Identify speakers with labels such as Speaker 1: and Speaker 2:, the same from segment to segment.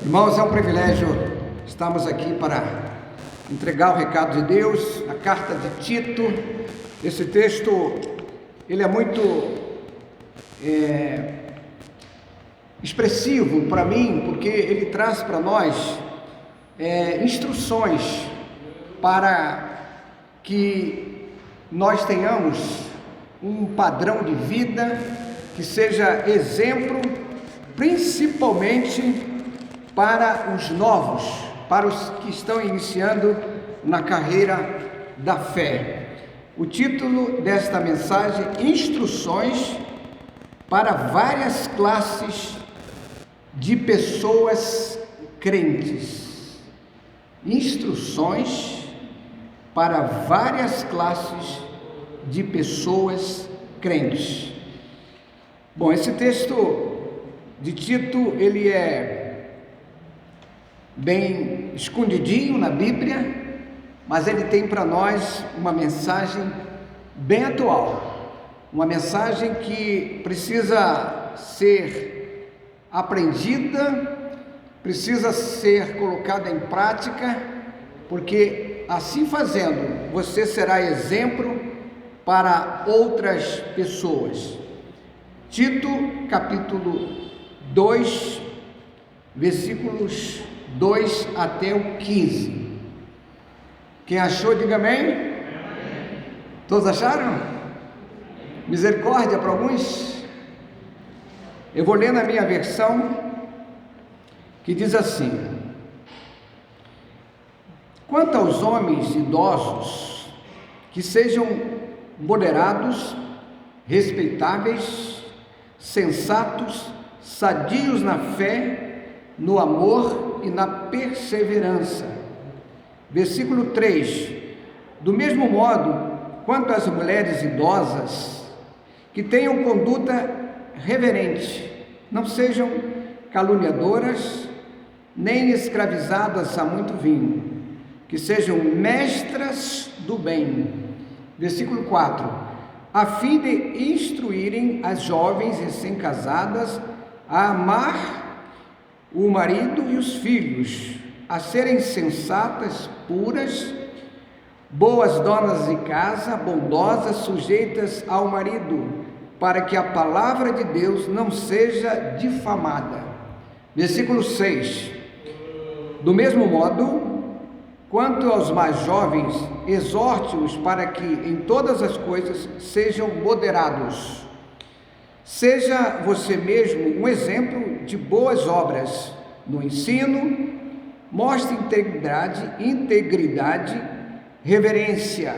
Speaker 1: Irmãos, é um privilégio estarmos aqui para entregar o recado de Deus, a carta de Tito. Esse texto, ele é muito expressivo para mim, porque ele traz para nós instruções para que nós tenhamos um padrão de vida que seja exemplo, principalmente para os novos, para os que estão iniciando na carreira da fé. O título desta mensagem: Instruções para várias classes de pessoas crentes. Instruções para várias classes de pessoas crentes. Bom, esse texto de Tito, ele é bem escondidinho na Bíblia, mas ele tem para nós uma mensagem bem atual, uma mensagem que precisa ser aprendida, precisa ser colocada em prática, porque assim fazendo, você será exemplo para outras pessoas. Tito, capítulo 2, versículos 2 até o 15. Quem achou, diga amém. Todos acharam? Misericórdia para alguns. Eu vou ler na minha versão, que diz assim: quanto aos homens idosos, que sejam moderados, respeitáveis, sensatos, sadios na fé, no amor e na perseverança. Versículo 3: do mesmo modo, quanto às mulheres idosas, que tenham conduta reverente, não sejam caluniadoras, nem escravizadas a muito vinho, que sejam mestras do bem. Versículo 4: a fim de instruírem as jovens recém-casadas a amar o marido e os filhos, a serem sensatas, puras, boas donas de casa, bondosas, sujeitas ao marido, para que a palavra de Deus não seja difamada. Versículo 6: do mesmo modo, quanto aos mais jovens, exorte-os para que em todas as coisas sejam moderados. Seja você mesmo um exemplo de boas obras no ensino, mostre integridade, reverência.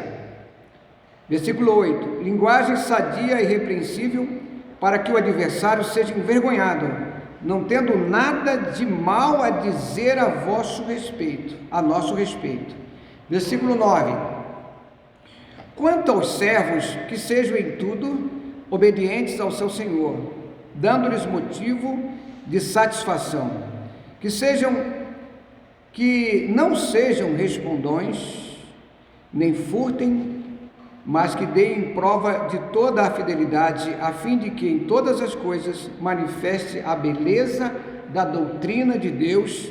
Speaker 1: Versículo 8: linguagem sadia e irrepreensível, para que o adversário seja envergonhado, não tendo nada de mal a dizer a vosso respeito, a nosso respeito. Versículo 9: quanto aos servos, que sejam em tudo obedientes ao seu Senhor, dando-lhes motivo de satisfação, que não sejam respondões, nem furtem, mas que deem prova de toda a fidelidade, a fim de que em todas as coisas manifeste a beleza da doutrina de Deus,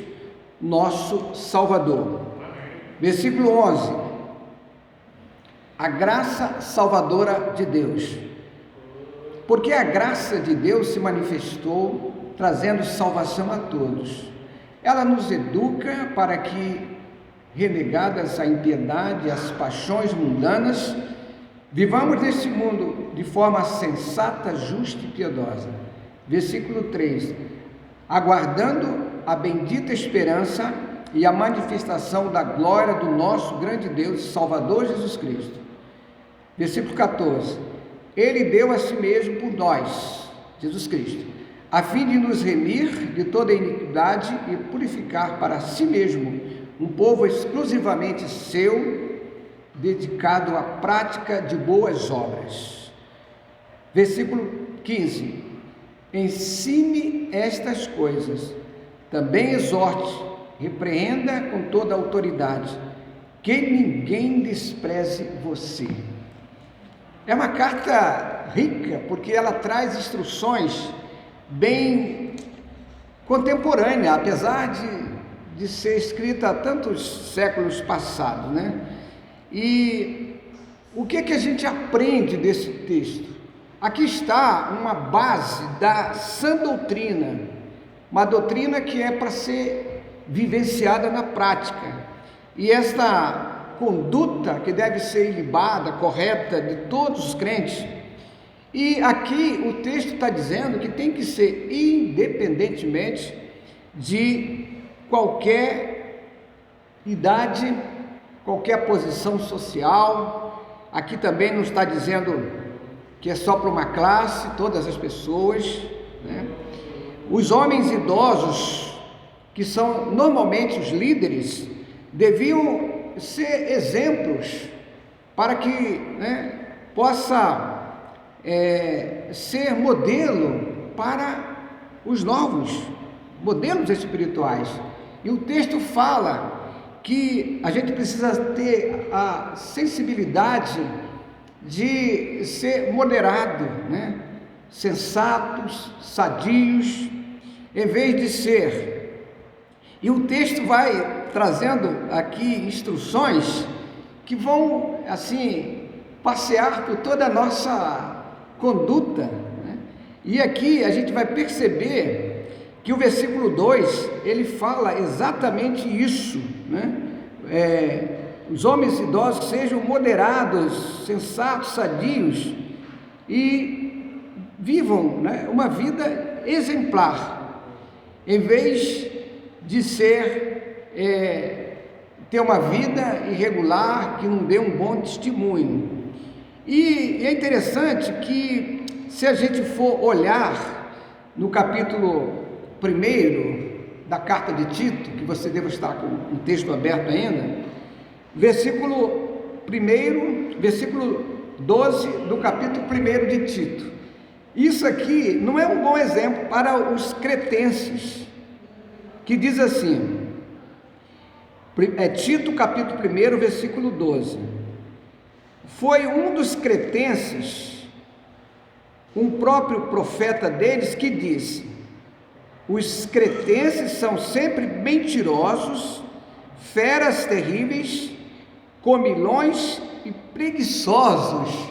Speaker 1: nosso Salvador. Versículo 11: a graça salvadora de Deus. Porque a graça de Deus se manifestou, trazendo salvação a todos. Ela nos educa para que, renegadas a impiedade e as paixões mundanas, vivamos neste mundo de forma sensata, justa e piedosa. Versículo 3: aguardando a bendita esperança e a manifestação da glória do nosso grande Deus e Salvador Jesus Cristo. Versículo 14: ele deu a si mesmo por nós, Jesus Cristo, a fim de nos remir de toda iniquidade e purificar para si mesmo um povo exclusivamente seu, dedicado à prática de boas obras. Versículo 15: ensine estas coisas, também exorte, repreenda com toda a autoridade, que ninguém despreze você. É uma carta rica, porque ela traz instruções bem contemporânea, apesar de ser escrita há tantos séculos passados, né? E o que a gente aprende desse texto? Aqui está uma base da sã doutrina, uma doutrina que é para ser vivenciada na prática. E esta conduta que deve ser ilibada, correta de todos os crentes. E aqui o texto está dizendo que tem que ser independentemente de qualquer idade, qualquer posição social. Aqui também não está dizendo que é só para uma classe, todas as pessoas, né? Os homens idosos, que são normalmente os líderes, deviam ser exemplos para que, né, possa ser modelo para os novos, modelos espirituais. E o texto fala que a gente precisa ter a sensibilidade de ser moderado, né? Sensatos, sadios, em vez de ser. E o texto vai trazendo aqui instruções que vão, assim, passear por toda a nossa conduta, né? E aqui a gente vai perceber que o versículo 2, ele fala exatamente isso, né? Os homens idosos sejam moderados, sensatos, sadios e vivam, né, uma vida exemplar, em vez de ter uma vida irregular que não dê um bom testemunho. E é interessante que, se a gente for olhar no capítulo 1 da carta de Tito, que você deve estar com o texto aberto ainda, versículo 12 do capítulo 1 de Tito. Isso aqui não é um bom exemplo para os cretenses, que diz assim, Tito capítulo 1, versículo 12. Foi um dos cretenses, um próprio profeta deles, que disse: os cretenses são sempre mentirosos, feras terríveis, comilões e preguiçosos.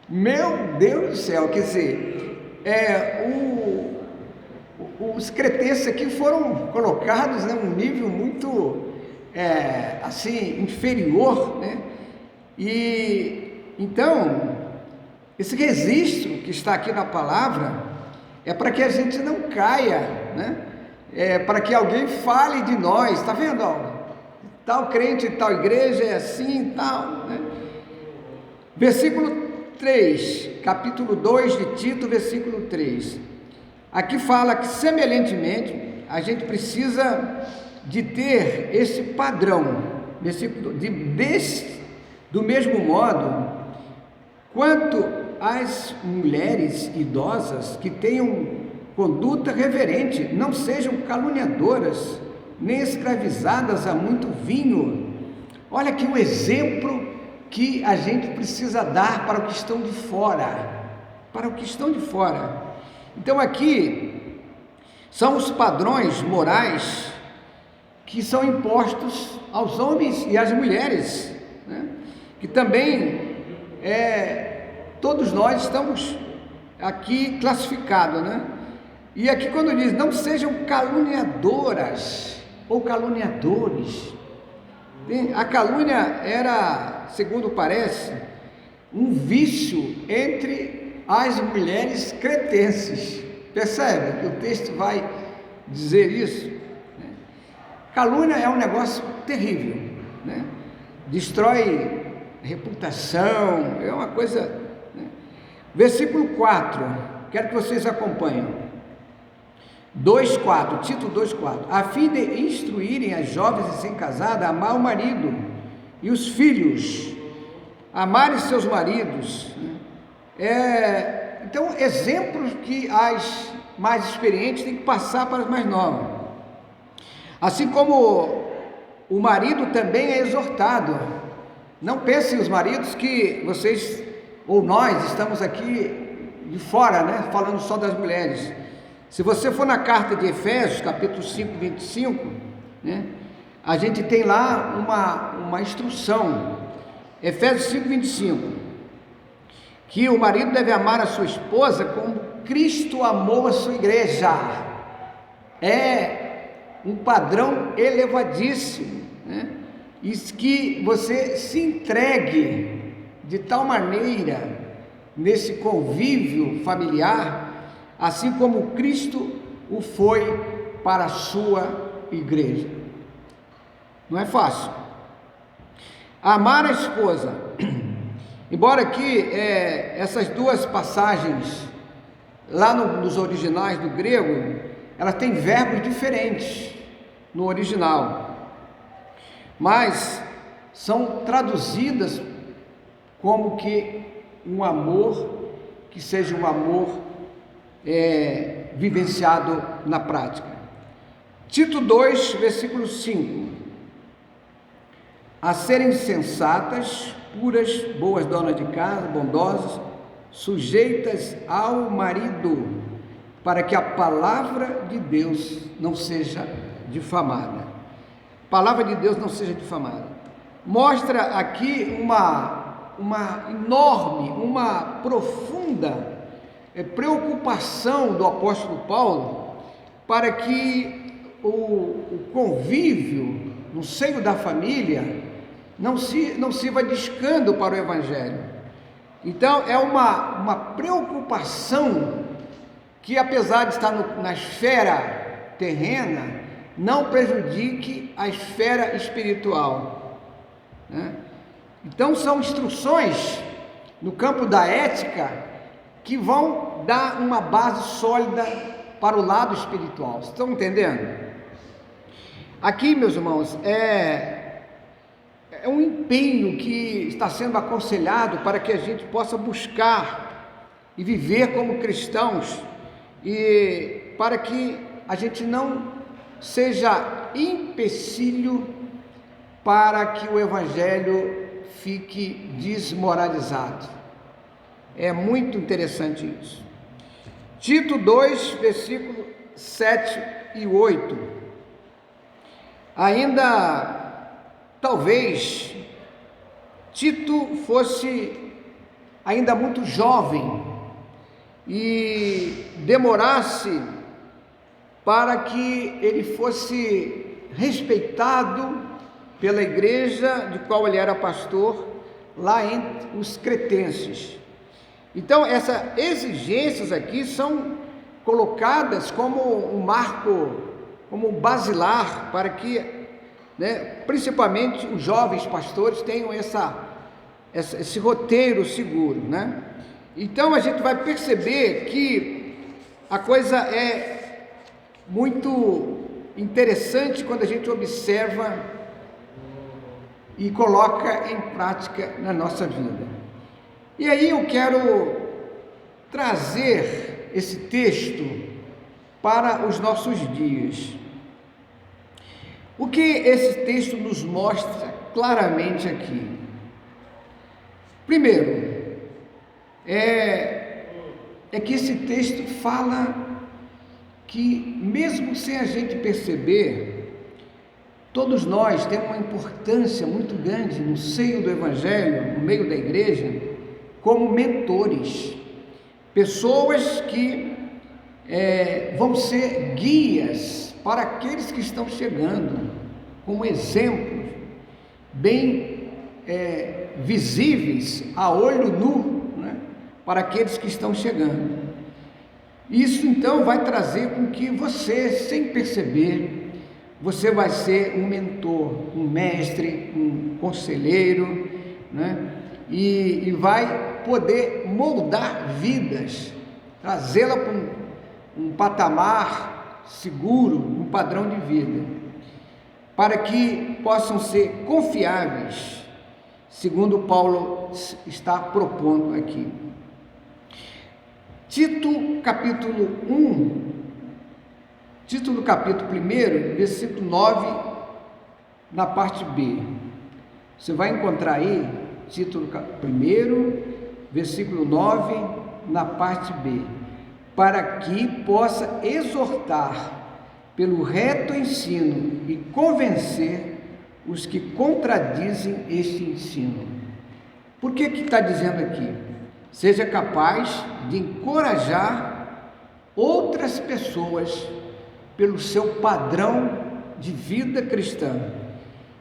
Speaker 1: Meu Deus do céu, quer dizer, os cretenses aqui foram colocados num nível muito, assim, inferior, né? E então, esse registro que está aqui na palavra é para que a gente não caia, né? Para que alguém fale de nós, está vendo? Tal crente, tal igreja é assim, tal, né? Versículo 3, capítulo 2 de Tito, versículo 3. Aqui fala que, semelhantemente, a gente precisa de ter esse padrão, versículo, do mesmo modo, quanto às mulheres idosas que tenham conduta reverente, não sejam caluniadoras, nem escravizadas a muito vinho. Olha aqui o exemplo que a gente precisa dar para o que estão de fora, Então aqui são os padrões morais que são impostos aos homens e às mulheres, né? Que também todos nós estamos aqui classificados, né? E aqui quando diz, não sejam caluniadoras ou caluniadores. A calúnia era, segundo parece, um vício entre as mulheres cretenses. Percebe que o texto vai dizer isso, né? Calúnia é um negócio terrível, né? Destrói reputação, é uma coisa, né? Versículo 4, quero que vocês acompanhem. 2,4, Tito 2,4, a fim de instruírem as jovens recém-casadas a amar o marido e os filhos, amarem seus maridos, né? Então, exemplos que as mais experientes têm que passar para as mais novas. Assim como o marido também é exortado. Não pensem os maridos que vocês ou nós estamos aqui de fora, né, falando só das mulheres. Se você for na carta de Efésios, capítulo 5, 25, né, a gente tem lá uma instrução, Efésios 5, 25, que o marido deve amar a sua esposa como Cristo amou a sua igreja. É um padrão elevadíssimo, né? Isso, que você se entregue de tal maneira nesse convívio familiar, assim como Cristo o foi para a sua igreja. Não é fácil. Amar a esposa, embora aqui essas duas passagens lá nos originais do grego, elas têm verbos diferentes no original, mas são traduzidas como que um amor que seja um amor vivenciado na prática. Tito 2, versículo 5: a serem sensatas, puras, boas donas de casa, bondosas, sujeitas ao marido, para que a palavra de Deus não seja difamada. A palavra de Deus não seja difamada. Mostra aqui uma enorme, uma profunda preocupação do apóstolo Paulo para que o convívio no seio da família não sirva de escândalo para o evangelho. Então é uma preocupação que, apesar de estar na esfera terrena, não prejudique a esfera espiritual, né? Então são instruções no campo da ética que vão dar uma base sólida para o lado espiritual. Vocês estão entendendo? Aqui, meus irmãos, é um empenho que está sendo aconselhado para que a gente possa buscar e viver como cristãos, e para que a gente não seja empecilho para que o evangelho fique desmoralizado. É muito interessante isso. Tito 2, versículo 7 e 8. Ainda, talvez, Tito fosse ainda muito jovem e demorasse para que ele fosse respeitado pela igreja de qual ele era pastor, lá entre os cretenses. Então, essas exigências aqui são colocadas como um marco, como um basilar, para que, principalmente os jovens pastores tenham esse roteiro seguro, né? Então, a gente vai perceber que a coisa é muito interessante quando a gente observa e coloca em prática na nossa vida. E aí eu quero trazer esse texto para os nossos dias. O que esse texto nos mostra claramente aqui? Primeiro, é que esse texto fala que, mesmo sem a gente perceber, todos nós temos uma importância muito grande no seio do evangelho, no meio da igreja, como mentores, pessoas que vão ser guias para aqueles que estão chegando, como exemplos bem visíveis a olho nu, né, para aqueles que estão chegando. Isso então vai trazer com que você, sem perceber, você vai ser um mentor, um mestre, um conselheiro, né? E vai poder moldar vidas, trazê-la para um patamar seguro, um padrão de vida, para que possam ser confiáveis, segundo Paulo está propondo aqui. Tito capítulo 1, título capítulo 1, versículo 9, na parte B. Você vai encontrar aí, título 1, versículo 9, na parte B. para que possa exortar pelo reto ensino e convencer os que contradizem este ensino. Por que está dizendo aqui? Seja capaz de encorajar outras pessoas pelo seu padrão de vida cristã.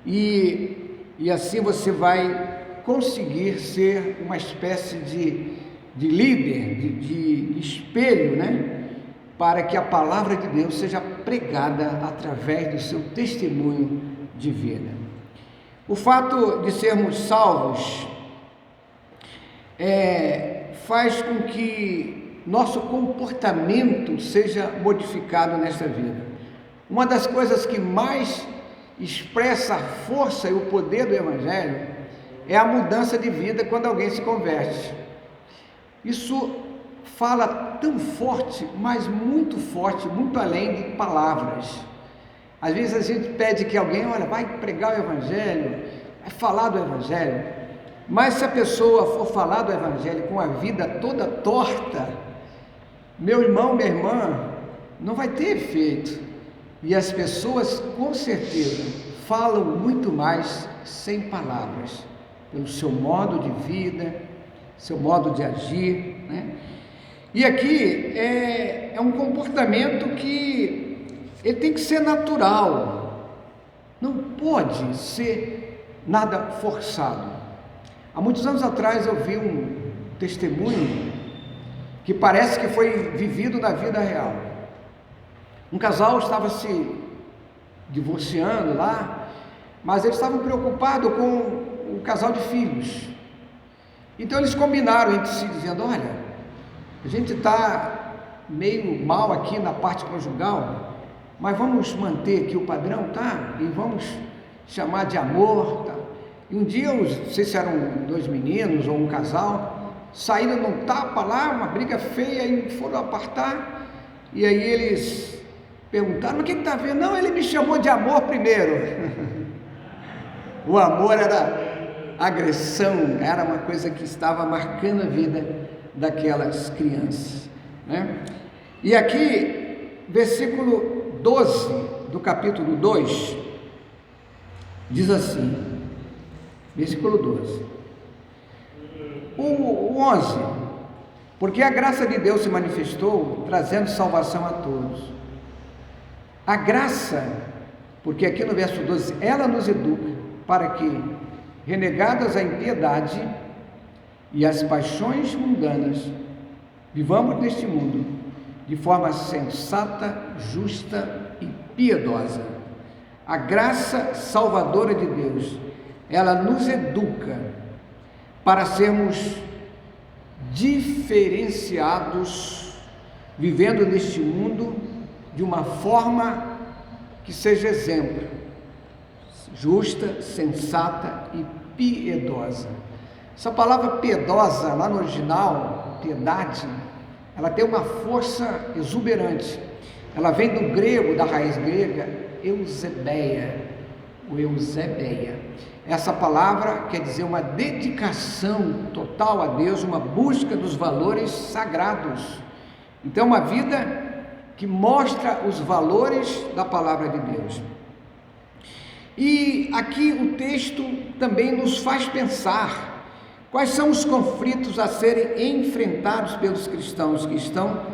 Speaker 1: E assim você vai conseguir ser uma espécie de líder, de espelho, né? Para que a palavra de Deus seja pregada através do seu testemunho de vida. O fato de sermos salvos faz com que nosso comportamento seja modificado nesta vida. Uma das coisas que mais expressa a força e o poder do Evangelho é a mudança de vida quando alguém se converte. Isso fala tão forte, mas muito forte, muito além de palavras. Às vezes a gente pede que alguém, olha, vai pregar o Evangelho, vai falar do Evangelho, mas se a pessoa for falar do Evangelho com a vida toda torta, meu irmão, minha irmã, não vai ter efeito. E as pessoas, com certeza, falam muito mais sem palavras, pelo seu modo de vida, seu modo de agir, né? E aqui é um comportamento que ele tem que ser natural, não pode ser nada forçado. Há muitos anos atrás eu vi um testemunho que parece que foi vivido na vida real. Um casal estava se divorciando lá, mas eles estavam preocupados com o casal de filhos. Então eles combinaram entre si, dizendo, olha, a gente está meio mal aqui na parte conjugal, mas vamos manter aqui o padrão, tá? E vamos chamar de amor, tá? E um dia, não sei se eram dois meninos ou um casal, saíram num tapa lá, uma briga feia, e foram apartar, e aí eles perguntaram, mas o que está vendo? Não, ele me chamou de amor primeiro. O amor era agressão, era uma coisa que estava marcando a vida daquelas crianças, né? E aqui, versículo 12 do capítulo 2, diz assim, versículo 12, o 11, porque a graça de Deus se manifestou, trazendo salvação a todos. A graça, porque aqui no verso 12, ela nos educa para que, renegadas a impiedade e as paixões mundanas, vivamos neste mundo de forma sensata, justa e piedosa. A graça salvadora de Deus, ela nos educa para sermos diferenciados, vivendo neste mundo de uma forma que seja exemplo, justa, sensata e piedosa. Essa palavra piedosa, lá no original, piedade, ela tem uma força exuberante. Ela vem do grego, da raiz grega, eusebeia, ou eusebeia. Essa palavra quer dizer uma dedicação total a Deus, uma busca dos valores sagrados. Então, uma vida que mostra os valores da palavra de Deus. E aqui o texto também nos faz pensar quais são os conflitos a serem enfrentados pelos cristãos que estão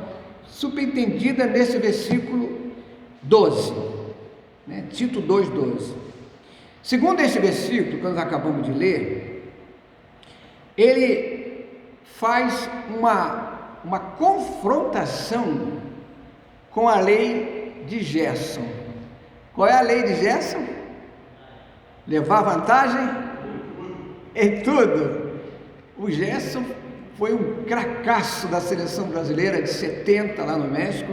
Speaker 1: subentendida nesse versículo 12, né? Tito 2:12. Segundo este versículo que nós acabamos de ler, ele faz uma confrontação com a lei de Gerson. Qual é a lei de Gerson? Levar vantagem em tudo. O Gerson foi um cracaço da seleção brasileira de 70 lá no México,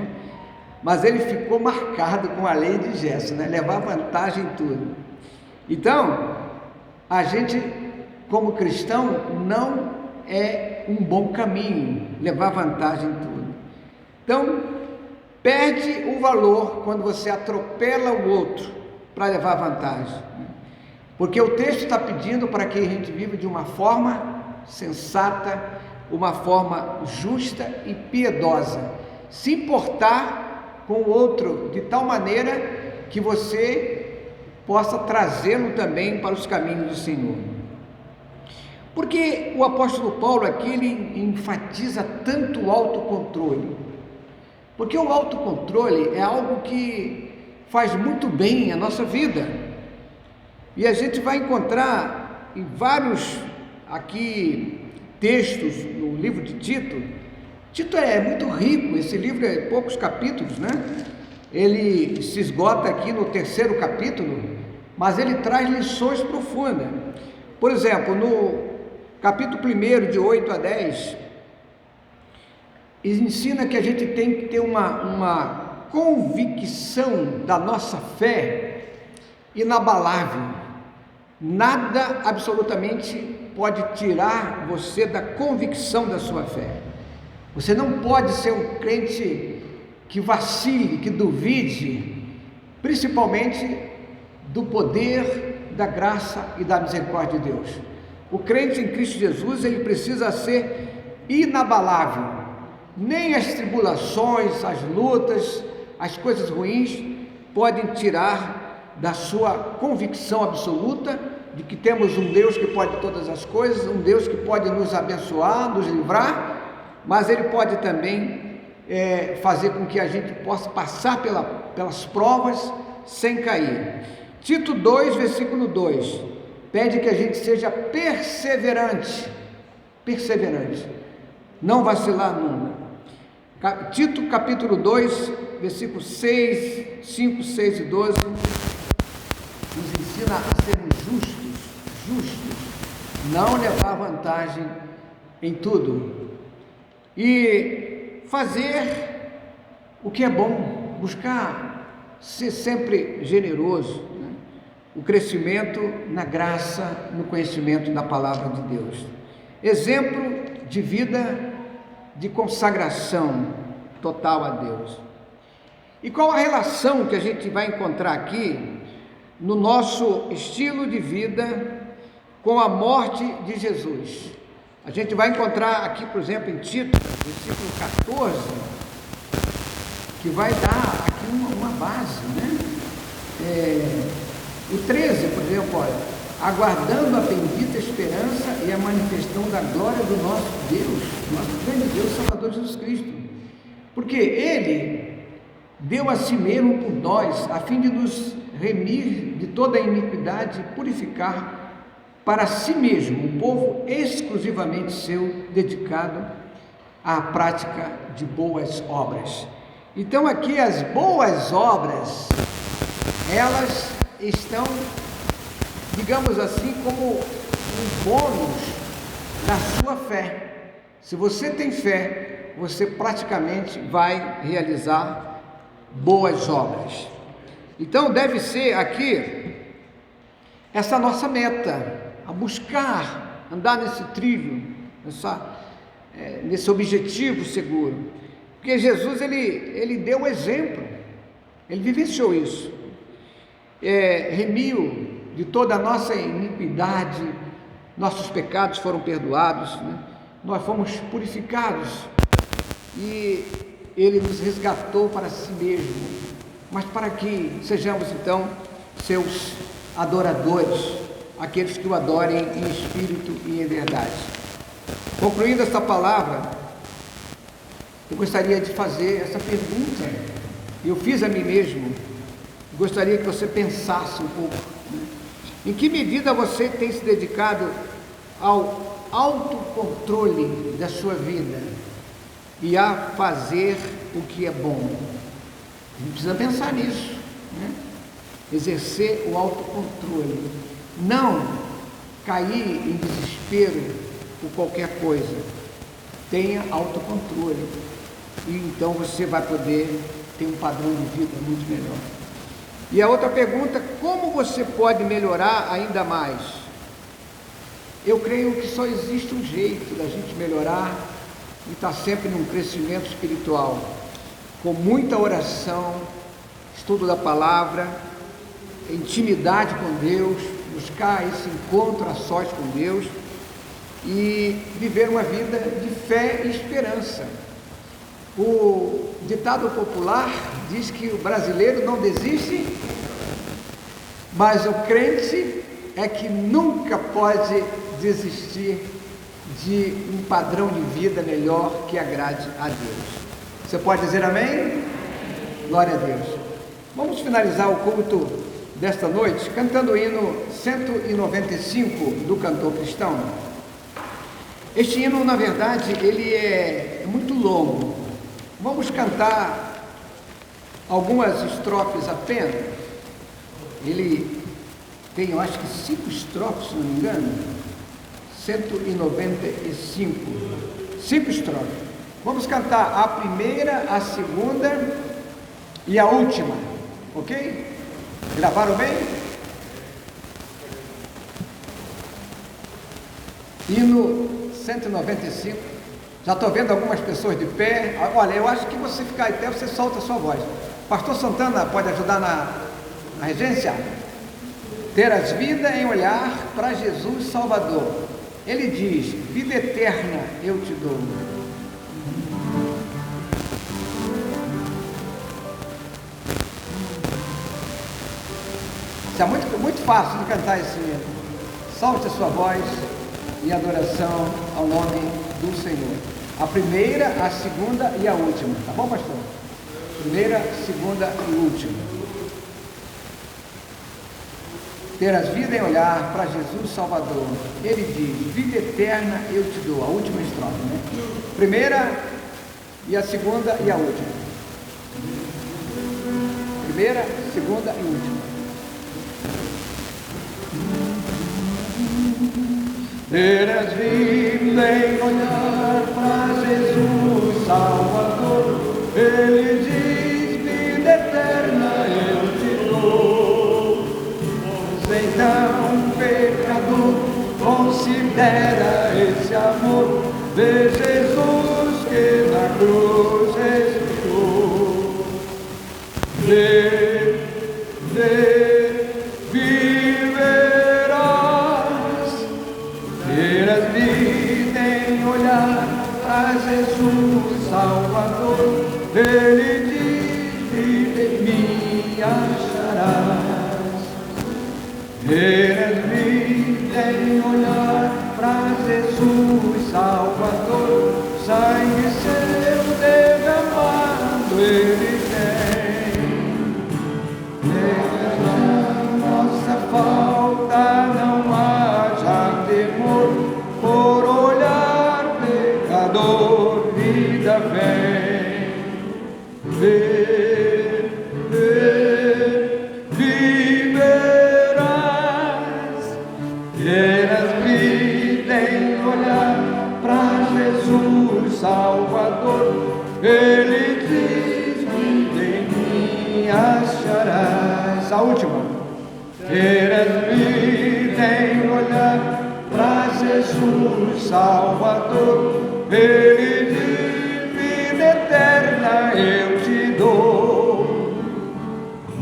Speaker 1: mas ele ficou marcado com a lei de Gerson, né? Levar vantagem em tudo. Então, a gente, como cristão, não é um bom caminho levar vantagem em tudo. Então, perde o valor quando você atropela o outro para levar vantagem, porque o texto está pedindo para que a gente viva de uma forma sensata, uma forma justa e piedosa. se importar com o outro de tal maneira que você possa trazê-lo também para os caminhos do Senhor. Porque o apóstolo Paulo aqui, ele enfatiza tanto o autocontrole? Porque o autocontrole é algo que faz muito bem à nossa vida. E a gente vai encontrar em vários aqui textos no livro de Tito. Tito é muito rico, esse livro é poucos capítulos, né? Ele se esgota aqui no 3º capítulo, mas ele traz lições profundas. Por exemplo, no capítulo 1, de 8 a 10, ensina que a gente tem que ter uma convicção da nossa fé inabalável. Nada absolutamente pode tirar você da convicção da sua fé. Você não pode ser um crente que vacile, que duvide, principalmente do poder, da graça e da misericórdia de Deus. O crente em Cristo Jesus, ele precisa ser inabalável. Nem as tribulações, as lutas, as coisas ruins podem tirar da sua convicção absoluta de que temos um Deus que pode todas as coisas, um Deus que pode nos abençoar, nos livrar, mas Ele pode também fazer com que a gente possa passar pelas provas sem cair. Tito 2, versículo 2, pede que a gente seja perseverante, não vacilar nunca. Tito capítulo 2, versículos 6, 5, 6 e 12, nos ensina a sermos justos, não levar vantagem em tudo e fazer o que é bom, buscar ser sempre generoso, né? O crescimento na graça, no conhecimento da palavra de Deus, exemplo de vida de consagração total a Deus. E qual a relação que a gente vai encontrar aqui no nosso estilo de vida com a morte de Jesus? A gente vai encontrar aqui, por exemplo, em Tito, versículo 14, que vai dar aqui uma base, né? O 13, por exemplo, olha, aguardando a bendita esperança e a manifestação da glória do nosso Deus, nosso grande Deus, Salvador Jesus Cristo. Porque Ele deu a si mesmo por nós, a fim de nos remir de toda a iniquidade e purificar para si mesmo um povo exclusivamente seu, dedicado à prática de boas obras. Então aqui as boas obras, elas estão, digamos assim, como um bônus da sua fé. Se você tem fé, você praticamente vai realizar boas obras. Então deve ser aqui essa nossa meta, a buscar andar nesse trilho, nesse objetivo seguro. Porque Jesus, ele deu um exemplo, ele vivenciou isso, remiu de toda a nossa iniquidade, nossos pecados foram perdoados, né? Nós fomos purificados e Ele nos resgatou para si mesmo, mas para que sejamos então seus adoradores, aqueles que o adorem em espírito e em verdade. Concluindo esta palavra, eu gostaria de fazer essa pergunta, eu fiz a mim mesmo, gostaria que você pensasse um pouco, né? Em que medida você tem se dedicado ao autocontrole da sua vida e a fazer o que é bom? A gente precisa pensar nisso, né? Exercer o autocontrole, não cair em desespero por qualquer coisa. Tenha autocontrole e então você vai poder ter um padrão de vida muito melhor. E a outra pergunta, como você pode melhorar ainda mais? Eu creio que só existe um jeito da gente melhorar e estar sempre num crescimento espiritual, com muita oração, estudo da palavra, intimidade com Deus, buscar esse encontro a sós com Deus e viver uma vida de fé e esperança. O ditado popular diz que o brasileiro não desiste, mas o crente é que nunca pode desistir de um padrão de vida melhor que agrade a Deus. Você pode dizer amém? Glória a Deus. Vamos finalizar o culto desta noite cantando o hino 195 do cantor cristão. Este hino, na verdade, ele é muito longo. Vamos cantar algumas estrofes apenas. Ele tem, eu acho que 5 estrofes, se não me engano. 195. 5 estrofes. Vamos cantar a primeira, a segunda e a última. Ok? Gravaram bem? Hino 195. Já estou vendo algumas pessoas de pé. Olha, eu acho que você ficar em pé, você solta a sua voz. Pastor Santana pode ajudar na regência? Ter as vidas em olhar para Jesus Salvador. Ele diz: vida eterna eu te dou. Isso é muito fácil de cantar esse hino. Solte a sua voz em adoração ao nome do Senhor. A primeira, a segunda e a última. Tá bom, pastor? Primeira, segunda e última. Ter as vidas em olhar para Jesus Salvador. Ele diz: vida eterna eu te dou. A última estrofe, né? Primeira e a segunda e a última. Primeira, segunda e última. Ter as vidas em olhar para Jesus Salvador. Ele diz: vida eterna eu te dou. Então, pecador, considera esse amor de Jesus que na cruz respirou. Viverás, terás vida em olhar para Jesus Salvador. Ele diz: vida em mim acharás. Terás vida em olhar para Jesus Salvador. Sangue seu derramado ele tem. Nossa falta não haja temor, por olhar pecador, vida vem. Viverás, terás vida em olhar para Jesus Salvador. Ele diz: vida em mim acharás. A última. Terás vida em olhar para Jesus Salvador. Ele diz: vida eterna eu te dou.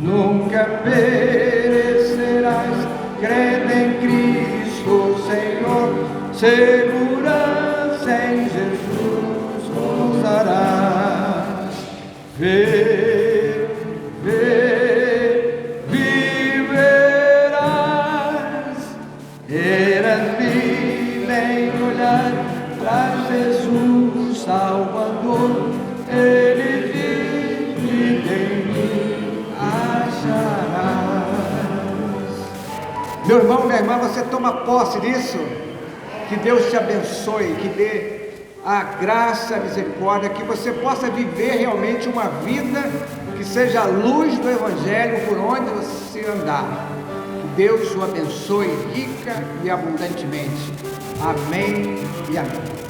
Speaker 1: Nunca perecerás, crendo em Cristo Senhor. Segurança em Jesus gozarás. Terás vida em olhar para Jesus Salvador. Ele diz: vida em mim acharás. Meu irmão, minha irmã, você toma posse disso? Que Deus te abençoe, que dê a graça, a misericórdia, que você possa viver realmente uma vida que seja a luz do Evangelho por onde você andar. Deus o abençoe rica e abundantemente. Amém e amém.